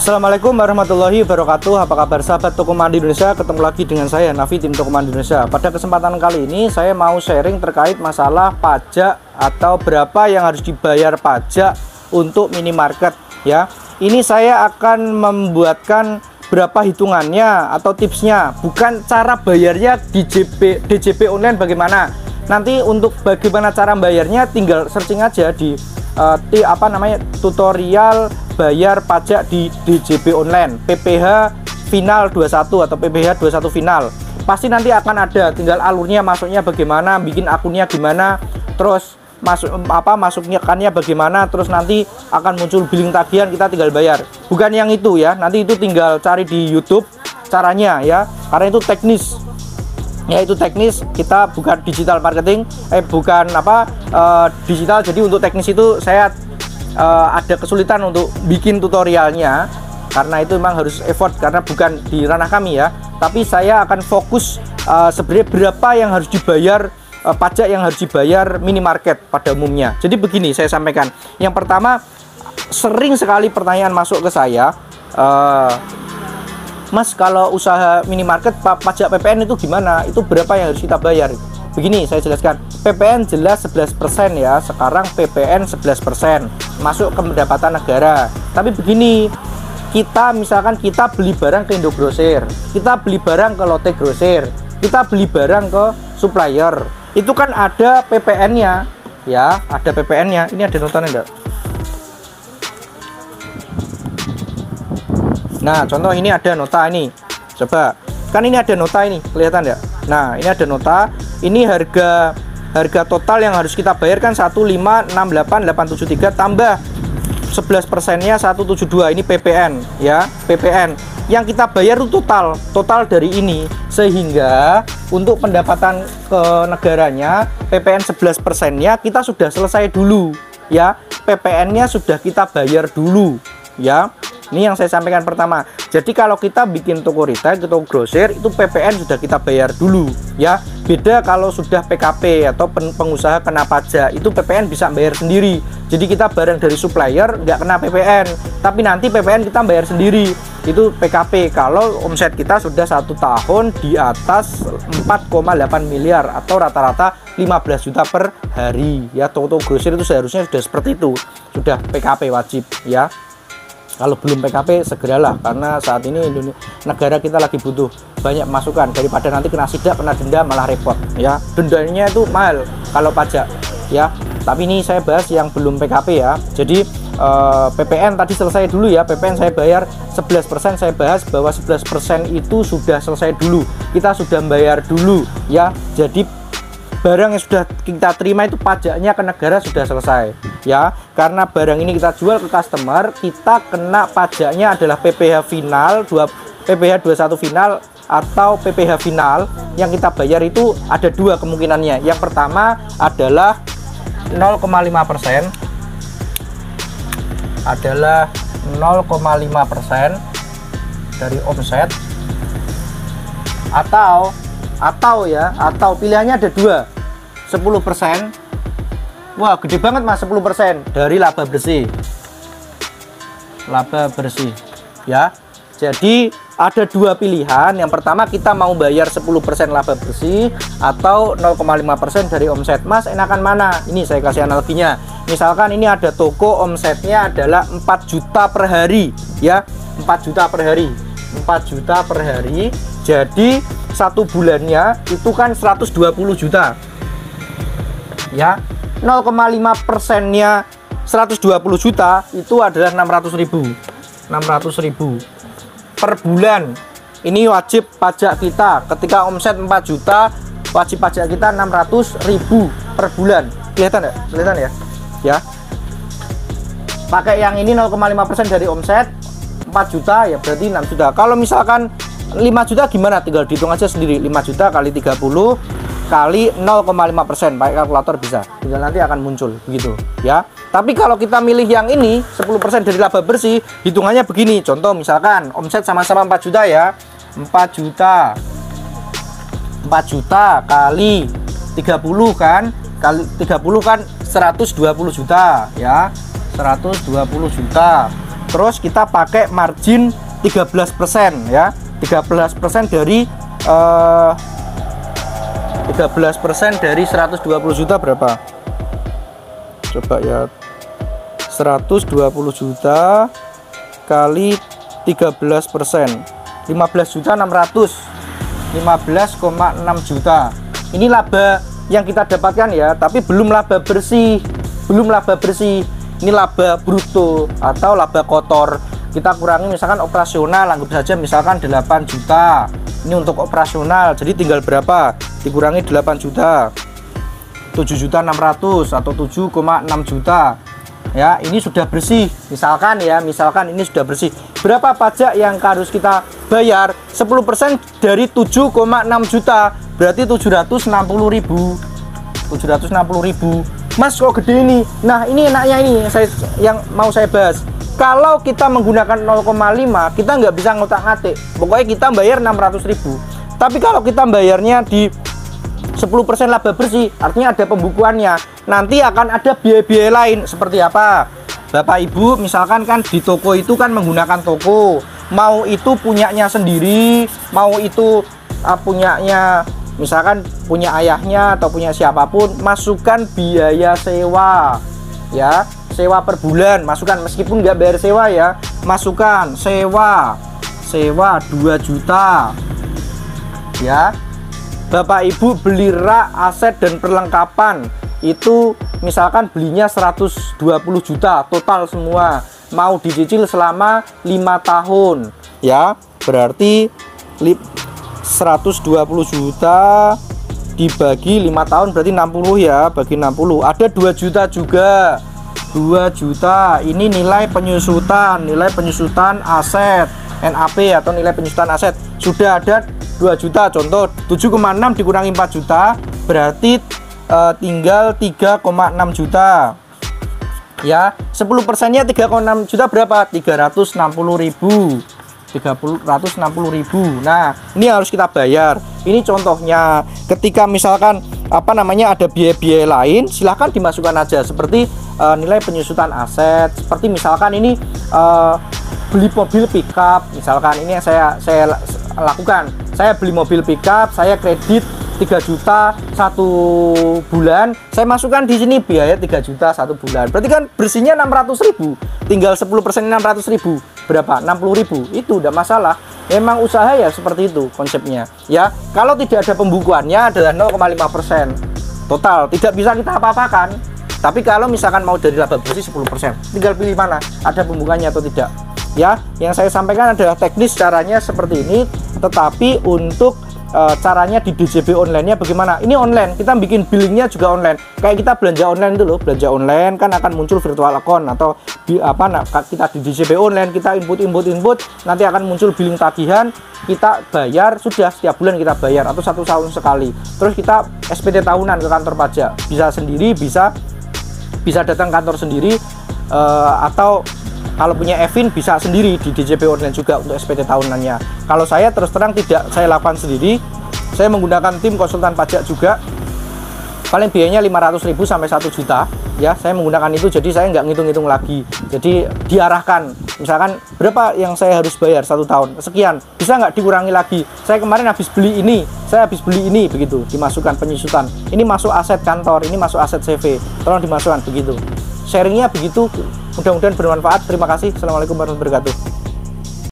Assalamualaikum warahmatullahi wabarakatuh. Apa kabar sahabat Toko Mandi Indonesia? Ketemu lagi dengan saya Nafi, tim Toko Mandi Indonesia. Pada kesempatan kali ini saya mau sharing terkait masalah pajak atau berapa yang harus dibayar pajak untuk minimarket ya. Ini saya akan membuatkan berapa hitungannya atau tipsnya, bukan cara bayarnya di DJP online bagaimana. Nanti untuk bagaimana cara bayarnya tinggal searching aja di tutorial bayar pajak di DJP online PPH final 21 atau PPH 21 final. Pasti nanti akan ada, tinggal alurnya masuknya bagaimana, bikin akunnya gimana, terus masuknya kannya bagaimana, terus nanti akan muncul billing tagihan, kita tinggal bayar. Bukan yang itu ya, nanti itu tinggal cari di YouTube caranya ya, karena itu teknis. Ya itu teknis, kita bukan digital marketing, digital. Jadi untuk teknis itu saya ada kesulitan untuk bikin tutorialnya, karena itu memang harus effort, karena bukan di ranah kami ya. Tapi saya akan fokus sebenarnya berapa yang harus dibayar pajak yang harus dibayar minimarket pada umumnya. Jadi begini saya sampaikan. Yang pertama, sering sekali pertanyaan masuk ke saya, Mas, kalau usaha minimarket pajak PPN itu gimana? Itu berapa yang harus kita bayar? Begini saya jelaskan. PPN jelas 11% ya. Sekarang PPN 11% masuk ke pendapatan negara. Tapi begini, kita misalkan kita beli barang ke Indogrosir, kita beli barang ke Lotte Grosir, kita beli barang ke supplier, itu kan ada PPN-nya ya, ada PPN-nya. Ini ada notanya enggak? Nah, contoh ini ada nota ini. Coba. Kan ini ada nota ini, kelihatan enggak? Nah, ini ada nota. Ini harga total yang harus kita bayarkan 1568873 tambah 11%-nya 172. Ini PPN ya, PPN. Yang kita bayar itu total dari ini. Sehingga untuk pendapatan ke negaranya PPN 11%-nya kita sudah selesai dulu ya. PPN-nya sudah kita bayar dulu ya. Ini yang saya sampaikan pertama. Jadi kalau kita bikin toko retail, toko grosir, itu PPN sudah kita bayar dulu ya. Beda kalau sudah PKP atau pengusaha kena pajak, itu PPN bisa bayar sendiri. Jadi kita barang dari supplier nggak kena PPN, tapi nanti PPN kita bayar sendiri. Itu PKP kalau omset kita sudah 1 tahun di atas 4,8 miliar atau rata-rata 15 juta per hari ya. Toko grosir itu seharusnya sudah seperti itu, sudah PKP wajib ya. Kalau belum PKP segeralah, karena saat ini negara kita lagi butuh banyak masukan, daripada nanti kena sidak, kena denda, malah repot ya. Dendanya itu mahal kalau pajak ya. Tapi ini saya bahas yang belum PKP ya. Jadi PPN tadi selesai dulu ya. PPN saya bayar 11%, saya bahas bahwa 11% itu sudah selesai dulu. Kita sudah bayar dulu ya. Jadi barang yang sudah kita terima itu pajaknya ke negara sudah selesai ya. Karena barang ini kita jual ke customer, kita kena pajaknya adalah PPH final, PPH 21 final atau PPH final. Yang kita bayar itu ada dua kemungkinannya. Yang pertama adalah 0,5%, adalah 0,5% dari omset, atau pilihannya ada dua, 10%. Wah, gede banget Mas, 10% dari laba bersih. Laba bersih ya. Jadi ada dua pilihan. Yang pertama, kita mau bayar 10% laba bersih atau 0,5% dari omset. Mas, enakan mana? Ini saya kasih analoginya. Misalkan ini ada toko, omsetnya adalah 4 juta per hari ya. 4 juta per hari. 4 juta per hari. Jadi satu bulannya itu kan 120 juta ya. 0,5%-nya 120 juta itu adalah 600.000 per bulan. Ini wajib pajak kita ketika omset 4 juta, wajib pajak kita 600.000 per bulan. Kelihatan ya? Kelihatan ya? Ya. Pakai yang ini 0,5% dari omset 4 juta ya berarti 6 juta. Kalau misalkan 5 juta gimana? Tinggal dihitung aja sendiri. 5 juta kali 30 kali 0,5%, pakai kalkulator bisa, tinggal nanti akan muncul begitu ya. Tapi kalau kita milih yang ini 10% dari laba bersih, hitungannya begini. Contoh misalkan omset sama-sama 4 juta ya. 4 juta kali 30 kan, kali 30 kan 120 juta ya. 120 juta Terus kita pakai margin 13% ya. 13% dari 13% dari 120 juta berapa? Coba ya. 120 juta kali 13%. 15.600.15,6 juta. Ini laba yang kita dapatkan ya, tapi belum laba bersih. Belum laba bersih. Ini laba bruto atau laba kotor. Kita kurangi misalkan operasional, anggap saja misalkan 8 juta. Ini untuk operasional. Jadi tinggal berapa? Dikurangi 8 juta. 7.600.000 atau 7,6 juta. Ya, ini sudah bersih. Misalkan ya, misalkan ini sudah bersih. Berapa pajak yang harus kita bayar? 10% dari 7,6 juta. Berarti 760.000. 760.000. Mas kok gede ini? Nah ini enaknya ini yang mau saya bahas. Kalau kita menggunakan 0,5 kita nggak bisa ngotak-ngatik. Pokoknya kita bayar 600.000. Tapi kalau kita bayarnya di 10% laba bersih, artinya ada pembukuannya. Nanti akan ada biaya-biaya lain. Seperti apa? Bapak Ibu misalkan kan di toko itu kan menggunakan toko. Mau itu punyanya sendiri, mau itu punyanya misalkan punya ayahnya atau punya siapapun, masukkan biaya sewa ya, sewa per bulan, masukkan meskipun nggak bayar sewa ya, masukkan sewa 2 juta ya. Bapak Ibu beli rak, aset dan perlengkapan itu misalkan belinya 120 juta total semua, mau dicicil selama 5 tahun ya, berarti 120 juta dibagi 5 tahun berarti 60 ya, bagi 60 ada 2 juta juga. 2 juta ini nilai penyusutan aset NAP atau nilai penyusutan aset. Sudah ada 2 juta, contoh 7,6 dikurangi 4 juta berarti tinggal 3,6 juta ya. 10%-nya 3,6 juta berapa? 360.000. 360.000. Nah, ini harus kita bayar. Ini contohnya. Ketika misalkan ada biaya-biaya lain, silahkan dimasukkan aja seperti nilai penyusutan aset. Seperti misalkan ini beli mobil pickup. Misalkan ini yang saya lakukan. Saya beli mobil pickup, saya kredit 3 juta 1 bulan, saya masukkan di sini biaya 3 juta 1 bulan. Berarti kan bersihnya 600.000. Tinggal 10% 600.000. Berapa? 60.000. Itu udah masalah. Memang usaha ya seperti itu konsepnya. Ya, kalau tidak ada pembukuannya adalah 0,5% total. Tidak bisa kita apa-apakan. Tapi kalau misalkan mau dari laba bersih 10%, tinggal pilih mana, ada pembukuannya atau tidak. Ya, yang saya sampaikan adalah teknis caranya seperti ini, tetapi untuk caranya di DJB online-nya bagaimana? Ini online, kita bikin billingnya juga online. Kayak kita belanja online itu loh, belanja online kan akan muncul virtual account atau kita di DJB online kita input, nanti akan muncul billing tagihan, kita bayar, sudah setiap bulan kita bayar atau 1 tahun sekali. Terus kita SPT tahunan ke kantor pajak, bisa sendiri, bisa datang kantor sendiri, atau kalau punya Evin bisa sendiri di DJB online juga untuk SPT tahunannya. Kalau saya terus terang tidak saya lakukan sendiri, saya menggunakan tim konsultan pajak juga. Paling biayanya 500.000 sampai 1 juta ya, saya menggunakan itu, jadi saya nggak ngitung-ngitung lagi. Jadi diarahkan, misalkan berapa yang saya harus bayar 1 tahun, sekian, bisa nggak dikurangi lagi. Saya kemarin habis beli ini, begitu, dimasukkan penyusutan. Ini masuk aset kantor, ini masuk aset CV, tolong dimasukkan begitu. Sharingnya begitu, mudah-mudahan bermanfaat. Terima kasih. Assalamualaikum warahmatullahi wabarakatuh.